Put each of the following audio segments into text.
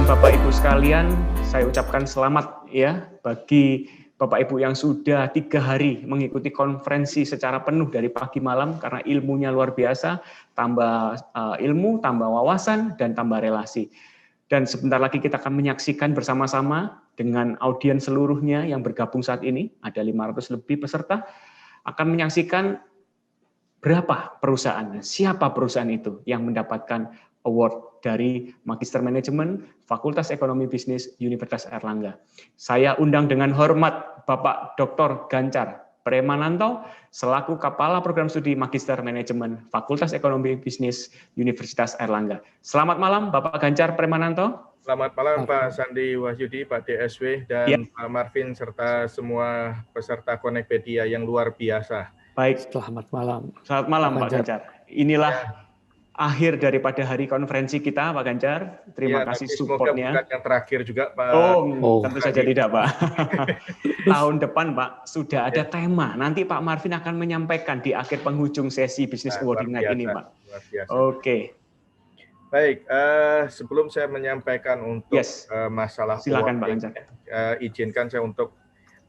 Bapak Ibu sekalian, saya ucapkan selamat ya bagi Bapak Ibu yang sudah 3 hari mengikuti konferensi secara penuh dari pagi malam karena ilmunya luar biasa, tambah ilmu, tambah wawasan, dan tambah relasi. Dan sebentar lagi kita akan menyaksikan bersama-sama dengan audiens seluruhnya yang bergabung saat ini, ada 500 lebih peserta, akan menyaksikan berapa perusahaan, siapa perusahaan itu yang mendapatkan award dari Magister Manajemen Fakultas Ekonomi Bisnis Universitas Airlangga. Saya undang dengan hormat Bapak Dr. Gancar Premananto selaku Kepala Program Studi Magister Manajemen Fakultas Ekonomi Bisnis Universitas Airlangga. Selamat malam Bapak Gancar Premananto. Selamat malam Pak Sandi Wahyudi, Pak DSW, dan Pak Marvin, serta semua peserta Connectpedia yang luar biasa. Baik, selamat malam. Selamat malam Pak Gancar. Inilah akhir daripada hari konferensi kita, Pak Gancar. Terima kasih supportnya. Semoga bukan yang terakhir juga, Pak. Tentu saja tidak, Pak. Tahun depan, Pak, sudah ada tema. Nanti Pak Marvin akan menyampaikan di akhir penghujung sesi Business Awarding Night ini, Pak. Oke. Baik, sebelum saya menyampaikan untuk masalah silakan, Pak Gancar. Izinkan saya untuk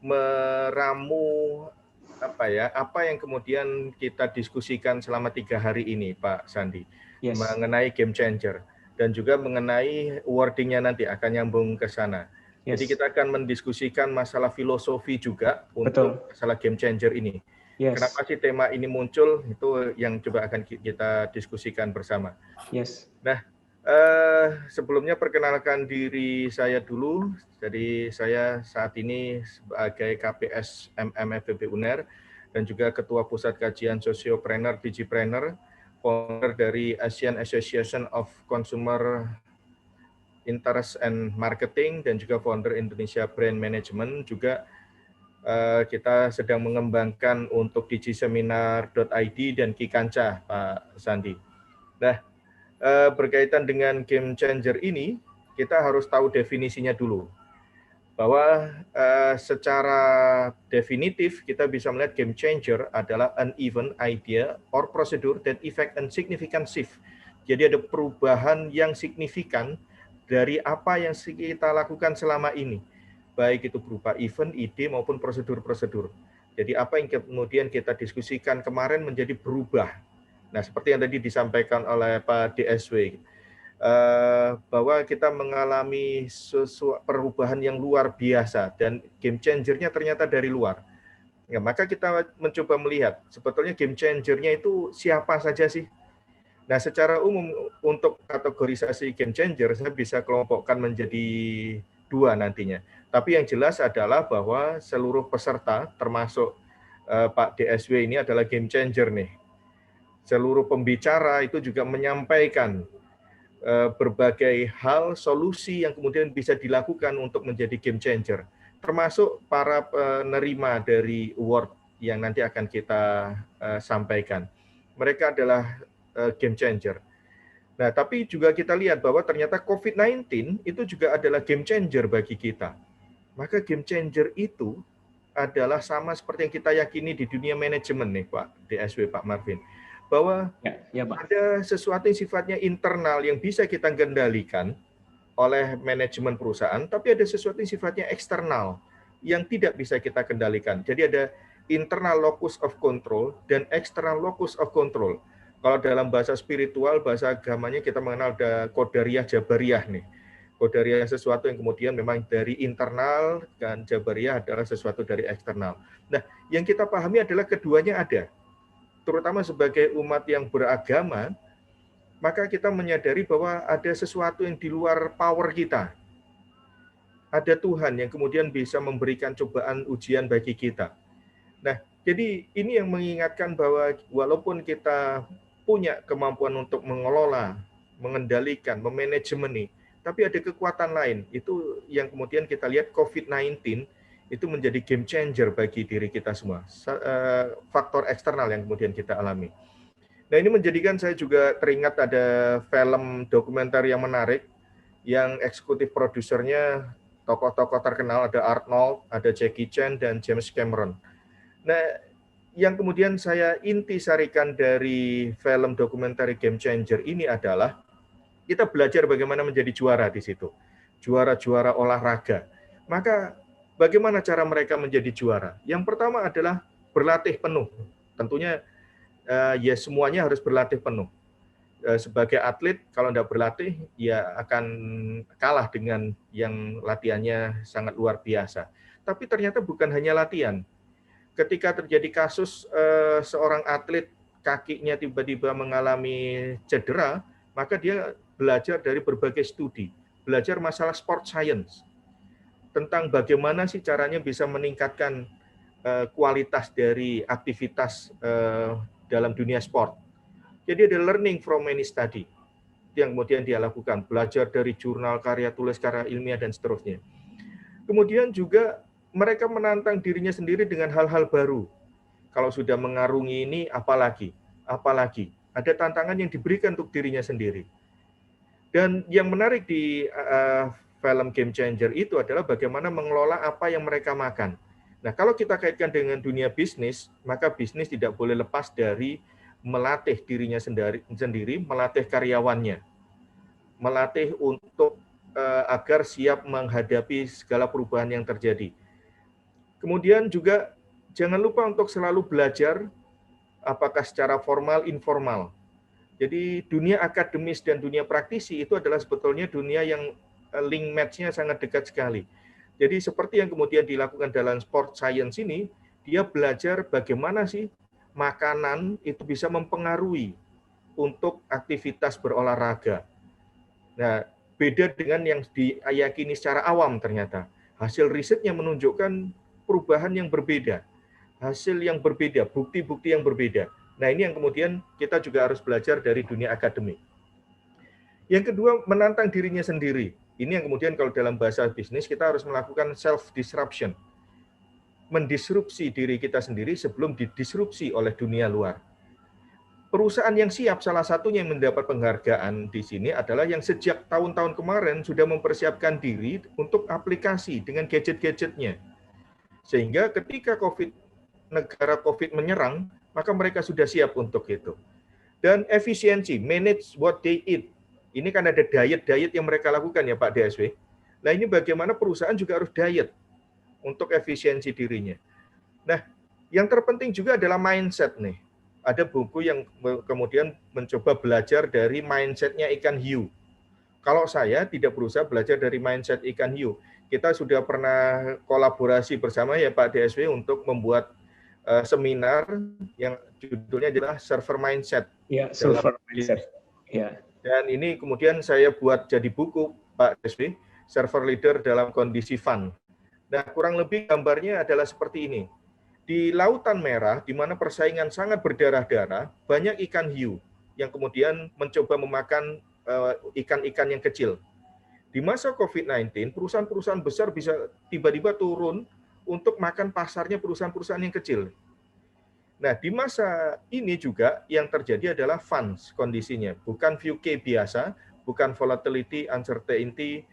meramu apa yang kemudian kita diskusikan selama 3 hari ini, Pak Sandi, mengenai game changer dan juga mengenai awarding-nya nanti akan nyambung ke sana. Jadi kita akan mendiskusikan masalah filosofi juga untuk masalah game changer ini. Kenapa sih tema ini muncul, itu yang coba akan kita diskusikan bersama. Nah, sebelumnya perkenalkan diri saya dulu. Jadi saya saat ini sebagai KPS FEB UNER dan juga Ketua Pusat Kajian Sosiopreneur Digipreneur, founder dari Asian Association of Consumer Interest and Marketing, dan juga founder Indonesia Brand Management. Juga kita sedang mengembangkan untuk digiseminar.id dan Kikanca, Pak Sandi. Nah, berkaitan dengan game changer ini, kita harus tahu definisinya dulu. Bahwa secara definitif kita bisa melihat game changer adalah an event, idea, or procedure that effect and significant shift. Jadi ada perubahan yang signifikan dari apa yang kita lakukan selama ini. Baik itu berupa event, ide, maupun prosedur-prosedur. Jadi apa yang kemudian kita diskusikan kemarin menjadi berubah. Nah, seperti yang tadi disampaikan oleh Pak DSW, bahwa kita mengalami perubahan yang luar biasa dan game changer-nya ternyata dari luar. Ya, maka kita mencoba melihat sebetulnya game changer-nya itu siapa saja sih. Nah, secara umum untuk kategorisasi game changer saya bisa kelompokkan menjadi 2 nantinya. Tapi yang jelas adalah bahwa seluruh peserta termasuk Pak DSW ini adalah game changer nih. Seluruh pembicara itu juga menyampaikan berbagai hal, solusi yang kemudian bisa dilakukan untuk menjadi game changer, termasuk para penerima dari award yang nanti akan kita sampaikan. Mereka adalah game changer. Nah, tapi juga kita lihat bahwa ternyata COVID-19 itu juga adalah game changer bagi kita. Maka game changer itu adalah sama seperti yang kita yakini di dunia manajemen nih, Pak DSW, Pak Marvin. Bahwa ada sesuatu yang sifatnya internal yang bisa kita kendalikan oleh manajemen perusahaan, tapi ada sesuatu yang sifatnya eksternal yang tidak bisa kita kendalikan. Jadi ada internal locus of control dan external locus of control. Kalau dalam bahasa spiritual, bahasa agamanya kita mengenal ada Qadariyah, Jabariyah nih. Qadariyah sesuatu yang kemudian memang dari internal, dan Jabariyah adalah sesuatu dari eksternal. Nah, yang kita pahami adalah keduanya ada. Terutama sebagai umat yang beragama, maka kita menyadari bahwa ada sesuatu yang di luar power kita. Ada Tuhan yang kemudian bisa memberikan cobaan ujian bagi kita. Nah, jadi ini yang mengingatkan bahwa walaupun kita punya kemampuan untuk mengelola, mengendalikan, memanajemen, tapi ada kekuatan lain. Itu yang kemudian kita lihat COVID-19 itu menjadi game changer bagi diri kita semua. Faktor eksternal yang kemudian kita alami. Nah, ini menjadikan saya juga teringat ada film dokumenter yang menarik, yang eksekutif produsernya tokoh-tokoh terkenal, ada Arnold, ada Jackie Chan, dan James Cameron. Nah, yang kemudian saya intisarikan dari film dokumenter Game Changer ini adalah kita belajar bagaimana menjadi juara di situ. juara-juara olahraga. Maka bagaimana cara mereka menjadi juara? Yang pertama adalah berlatih penuh. Tentunya ya semuanya harus berlatih penuh. Sebagai atlet kalau tidak berlatih ya akan kalah dengan yang latihannya sangat luar biasa. Tapi ternyata bukan hanya latihan. Ketika terjadi kasus seorang atlet kakinya tiba-tiba mengalami cedera, maka dia belajar dari berbagai studi, belajar masalah sport science, tentang bagaimana sih caranya bisa meningkatkan kualitas dari aktivitas dalam dunia sport. Jadi ada learning from any study yang kemudian dia lakukan, belajar dari jurnal, karya tulis, karya ilmiah, dan seterusnya. Kemudian juga mereka menantang dirinya sendiri dengan hal-hal baru. Kalau sudah mengarungi ini, apalagi? Ada tantangan yang diberikan untuk dirinya sendiri. Dan yang menarik di film Game Changer itu adalah bagaimana mengelola apa yang mereka makan. Nah, kalau kita kaitkan dengan dunia bisnis, maka bisnis tidak boleh lepas dari melatih dirinya sendiri, melatih karyawannya, melatih untuk agar siap menghadapi segala perubahan yang terjadi. Kemudian juga jangan lupa untuk selalu belajar apakah secara formal, informal. Jadi dunia akademis dan dunia praktisi itu adalah sebetulnya dunia yang link match-nya sangat dekat sekali. Jadi seperti yang kemudian dilakukan dalam sport science ini, dia belajar bagaimana sih makanan itu bisa mempengaruhi untuk aktivitas berolahraga. Nah, beda dengan yang diyakini secara awam ternyata. Hasil risetnya menunjukkan perubahan yang berbeda, hasil yang berbeda, bukti-bukti yang berbeda. Nah, ini yang kemudian kita juga harus belajar dari dunia akademik. Yang kedua, menantang dirinya sendiri. Ini yang kemudian kalau dalam bahasa bisnis kita harus melakukan self-disruption. Mendisrupsi diri kita sendiri sebelum didisrupsi oleh dunia luar. Perusahaan yang siap, salah satunya yang mendapat penghargaan di sini adalah yang sejak tahun-tahun kemarin sudah mempersiapkan diri untuk aplikasi dengan gadget-gadgetnya. Sehingga ketika negara COVID menyerang, maka mereka sudah siap untuk itu. Dan efisiensi, manage what they eat. Ini kan ada diet-diet yang mereka lakukan ya Pak DSW. Nah ini bagaimana perusahaan juga harus diet untuk efisiensi dirinya. Nah yang terpenting juga adalah mindset nih. Ada buku yang kemudian mencoba belajar dari mindsetnya ikan hiu. Kalau saya tidak berusaha belajar dari mindset ikan hiu. Kita sudah pernah kolaborasi bersama ya Pak DSW untuk membuat seminar yang judulnya adalah server mindset. Ya, server mindset. Ya. Dan ini kemudian saya buat jadi buku Pak DSW, server leader dalam kondisi fun. Nah, kurang lebih gambarnya adalah seperti ini. Di Lautan Merah, di mana persaingan sangat berdarah-darah, banyak ikan hiu yang kemudian mencoba memakan ikan-ikan yang kecil. Di masa COVID-19, perusahaan-perusahaan besar bisa tiba-tiba turun untuk makan pasarnya perusahaan-perusahaan yang kecil. Nah, di masa ini juga yang terjadi adalah funds kondisinya, bukan VUCA biasa, bukan volatility, uncertainty,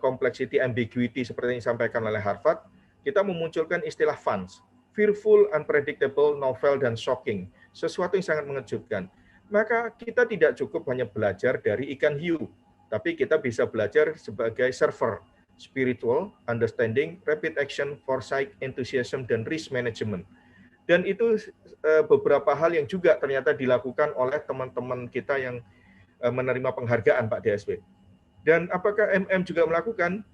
complexity, ambiguity seperti yang disampaikan oleh Harvard. Kita memunculkan istilah funds, fearful, unpredictable, novel, dan shocking, sesuatu yang sangat mengejutkan. Maka kita tidak cukup hanya belajar dari ikan hiu, tapi kita bisa belajar sebagai server, spiritual, understanding, rapid action, foresight, enthusiasm, dan risk management. Dan itu beberapa hal yang juga ternyata dilakukan oleh teman-teman kita yang menerima penghargaan Pak DSW. Dan apakah MM juga melakukan?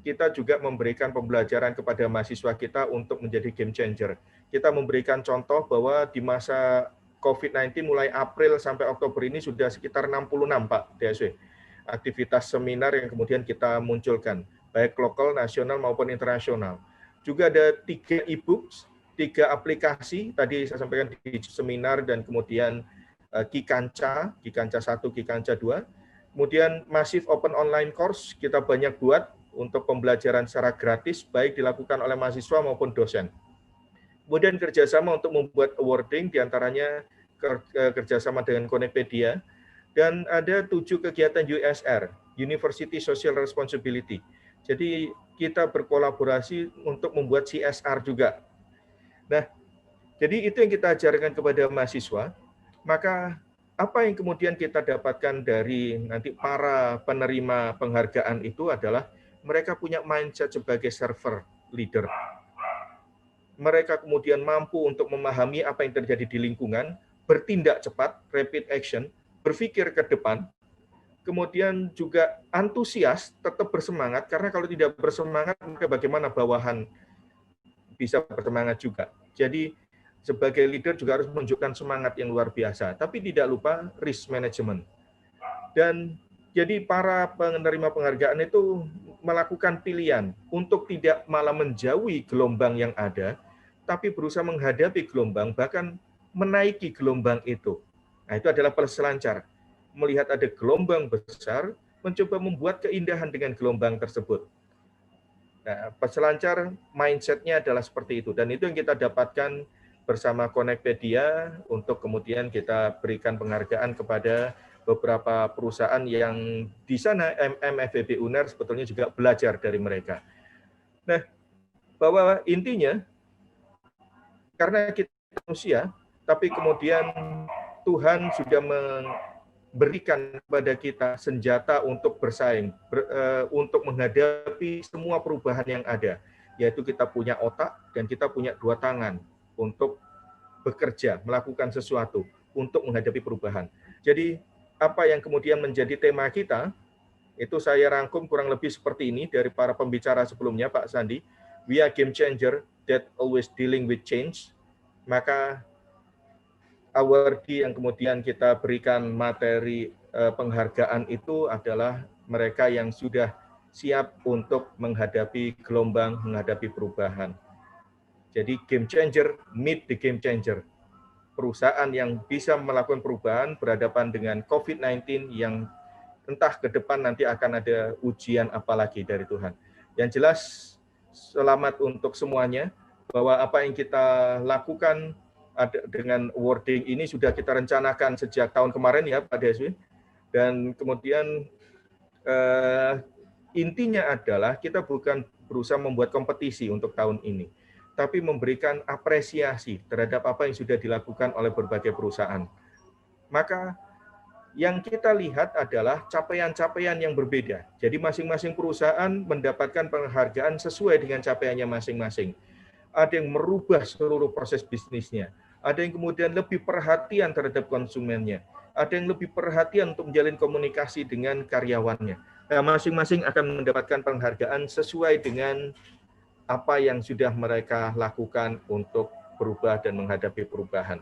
Kita juga memberikan pembelajaran kepada mahasiswa kita untuk menjadi game changer. Kita memberikan contoh bahwa di masa COVID-19 mulai April sampai Oktober ini sudah sekitar 66 Pak DSW. Aktivitas seminar yang kemudian kita munculkan, baik lokal, nasional maupun internasional. Juga ada 3 e-books, 3 aplikasi, tadi saya sampaikan di seminar dan kemudian Kikanca 1, Kikanca 2. Kemudian Massive Open Online Course kita banyak buat untuk pembelajaran secara gratis, baik dilakukan oleh mahasiswa maupun dosen. Kemudian kerjasama untuk membuat awarding, diantaranya kerjasama dengan Konepedia, dan ada 7 kegiatan USR, University Social Responsibility. Jadi kita berkolaborasi untuk membuat CSR juga. Nah, jadi itu yang kita ajarkan kepada mahasiswa. Maka apa yang kemudian kita dapatkan dari nanti para penerima penghargaan itu adalah mereka punya mindset sebagai server leader. Mereka kemudian mampu untuk memahami apa yang terjadi di lingkungan, bertindak cepat, rapid action, berpikir ke depan, kemudian juga antusias, tetap bersemangat, karena kalau tidak bersemangat, maka bagaimana bawahan bisa bersemangat juga. Jadi sebagai leader juga harus menunjukkan semangat yang luar biasa, tapi tidak lupa risk management. Dan jadi para penerima penghargaan itu melakukan pilihan untuk tidak malah menjauhi gelombang yang ada, tapi berusaha menghadapi gelombang, bahkan menaiki gelombang itu. Nah, itu adalah peselancar. Melihat ada gelombang besar, mencoba membuat keindahan dengan gelombang tersebut. Nah, peselancar mindset-nya adalah seperti itu, dan itu yang kita dapatkan bersama Connectpedia untuk kemudian kita berikan penghargaan kepada beberapa perusahaan yang di sana MFEB UNER sebetulnya juga belajar dari mereka. Nah, bahwa intinya karena kita manusia, tapi kemudian Tuhan sudah memberikan kepada kita senjata untuk bersaing, untuk menghadapi semua perubahan yang ada, yaitu kita punya otak dan kita punya dua tangan untuk bekerja, melakukan sesuatu untuk menghadapi perubahan. Jadi apa yang kemudian menjadi tema kita, itu saya rangkum kurang lebih seperti ini dari para pembicara sebelumnya, Pak Sandi. We are game changer that always dealing with change. Maka awardee yang kemudian kita berikan materi penghargaan itu adalah mereka yang sudah siap untuk menghadapi gelombang, menghadapi perubahan. Jadi game changer, meet the game changer. Perusahaan yang bisa melakukan perubahan berhadapan dengan COVID-19 yang entah ke depan nanti akan ada ujian apalagi dari Tuhan. Yang jelas, selamat untuk semuanya, bahwa apa yang kita lakukan dengan awarding ini sudah kita rencanakan sejak tahun kemarin ya Pak Deswi. Dan kemudian intinya adalah kita bukan berusaha membuat kompetisi untuk tahun ini, tapi memberikan apresiasi terhadap apa yang sudah dilakukan oleh berbagai perusahaan. Maka yang kita lihat adalah capaian-capaian yang berbeda. Jadi masing-masing perusahaan mendapatkan penghargaan sesuai dengan capaiannya masing-masing. Ada yang merubah seluruh proses bisnisnya. Ada yang kemudian lebih perhatian terhadap konsumennya. Ada yang lebih perhatian untuk menjalin komunikasi dengan karyawannya. Nah, masing-masing akan mendapatkan penghargaan sesuai dengan apa yang sudah mereka lakukan untuk berubah dan menghadapi perubahan.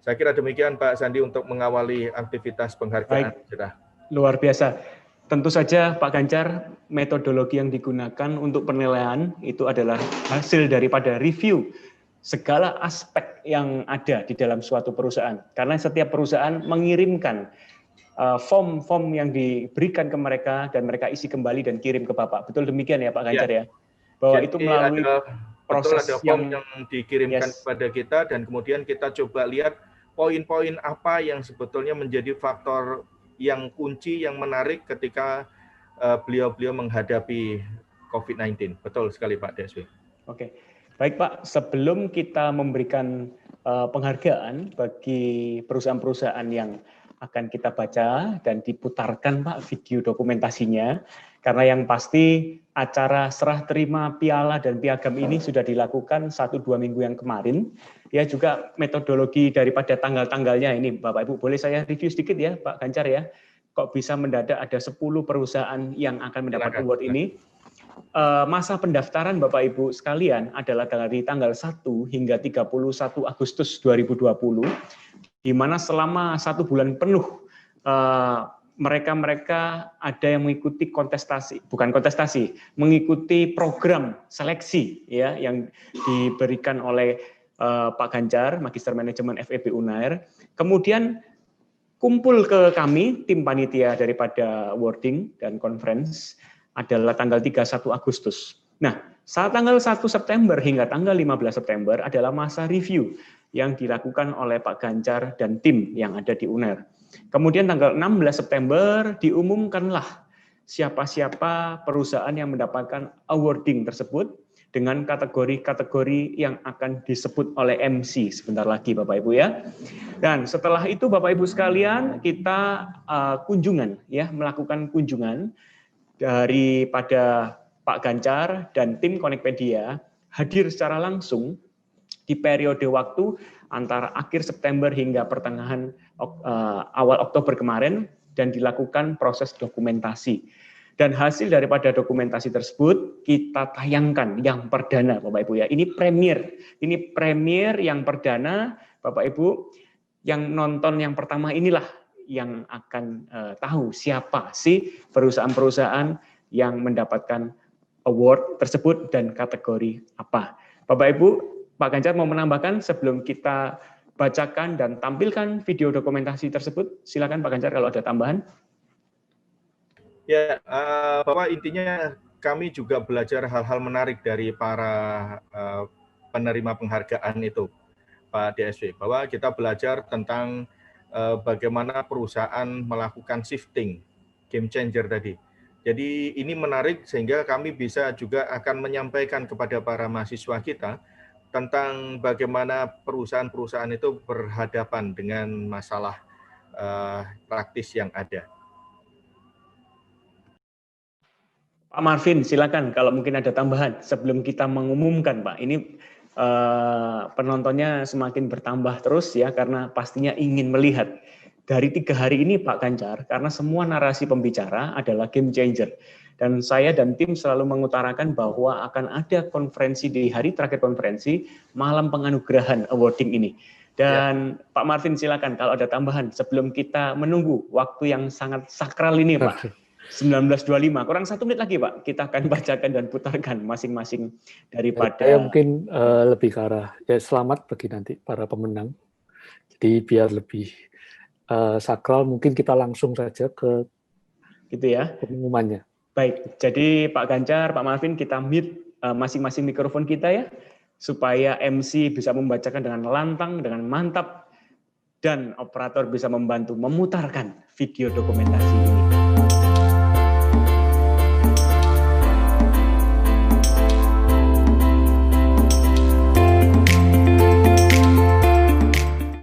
Saya kira demikian Pak Sandi untuk mengawali aktivitas penghargaan. Baik, luar biasa. Tentu saja Pak Ganjar, metodologi yang digunakan untuk penilaian itu adalah hasil daripada review segala aspek yang ada di dalam suatu perusahaan. Karena setiap perusahaan mengirimkan form-form yang diberikan ke mereka dan mereka isi kembali dan kirim ke Bapak. Betul demikian ya Pak Ganjar ya? Bahwa jadi itu melalui proses yang dikirimkan kepada kita dan kemudian kita coba lihat poin-poin apa yang sebetulnya menjadi faktor yang kunci yang menarik ketika beliau-beliau menghadapi COVID-19. Betul sekali Pak Deswi. Oke, baik Pak. Sebelum kita memberikan penghargaan bagi perusahaan-perusahaan yang akan kita baca dan diputarkan Pak video dokumentasinya, karena yang pasti acara serah terima piala dan piagam ini sudah dilakukan 1-2 minggu yang kemarin. Ya juga metodologi daripada tanggal-tanggalnya ini Bapak Ibu, boleh saya review sedikit ya Pak Ganjar ya. Kok bisa mendadak ada 10 perusahaan yang akan mendapat award ini. Masa pendaftaran Bapak Ibu sekalian adalah dari tanggal 1 hingga 31 Agustus 2020, di mana selama 1 bulan penuh mereka ada yang mengikuti mengikuti program seleksi ya yang diberikan oleh Pak Ganjar, Magister Manajemen FEB UNAIR. Kemudian kumpul ke kami tim panitia daripada awarding dan conference adalah tanggal 31 Agustus. Nah, saat tanggal 1 September hingga tanggal 15 September adalah masa review yang dilakukan oleh Pak Ganjar dan tim yang ada di UNER. Kemudian tanggal 16 September diumumkanlah siapa-siapa perusahaan yang mendapatkan awarding tersebut dengan kategori-kategori yang akan disebut oleh MC sebentar lagi Bapak Ibu ya. Dan setelah itu Bapak Ibu sekalian, kita kunjungan ya, melakukan kunjungan daripada Pak Ganjar dan tim Connectpedia hadir secara langsung di periode waktu antara akhir September hingga pertengahan awal Oktober kemarin dan dilakukan proses dokumentasi. Dan hasil daripada dokumentasi tersebut kita tayangkan yang perdana Bapak Ibu ya. Ini premier yang perdana Bapak Ibu, yang nonton yang pertama inilah yang akan tahu siapa sih perusahaan-perusahaan yang mendapatkan award tersebut dan kategori apa. Bapak Ibu, Pak Ganjar mau menambahkan sebelum kita bacakan dan tampilkan video dokumentasi tersebut? Silakan Pak Ganjar kalau ada tambahan. Ya, Bapak, intinya kami juga belajar hal-hal menarik dari para penerima penghargaan itu, Pak DSW, bahwa kita belajar tentang bagaimana perusahaan melakukan shifting, game changer tadi. Jadi ini menarik sehingga kami bisa juga akan menyampaikan kepada para mahasiswa kita tentang bagaimana perusahaan-perusahaan itu berhadapan dengan masalah praktis yang ada. Pak Marvin, silakan kalau mungkin ada tambahan sebelum kita mengumumkan, Pak. Ini penontonnya semakin bertambah terus ya, karena pastinya ingin melihat dari 3 hari ini Pak Ganjar, karena semua narasi pembicara adalah game changer. Dan saya dan tim selalu mengutarakan bahwa akan ada konferensi di hari terakhir konferensi, malam penganugerahan awarding ini. Dan ya. Pak Marvin silakan kalau ada tambahan sebelum kita menunggu waktu yang sangat sakral ini Pak. 19.25, kurang 1 menit lagi Pak, kita akan bacakan dan putarkan masing-masing daripada. Saya mungkin lebih ke arah ya, selamat bagi nanti para pemenang. Jadi biar lebih sakral, mungkin kita langsung saja ke gitu ya pengumumannya. Baik, jadi Pak Ganjar, Pak Marvin, kita mute masing-masing mikrofon kita ya, supaya MC bisa membacakan dengan lantang, dengan mantap, dan operator bisa membantu memutarkan video dokumentasi ini.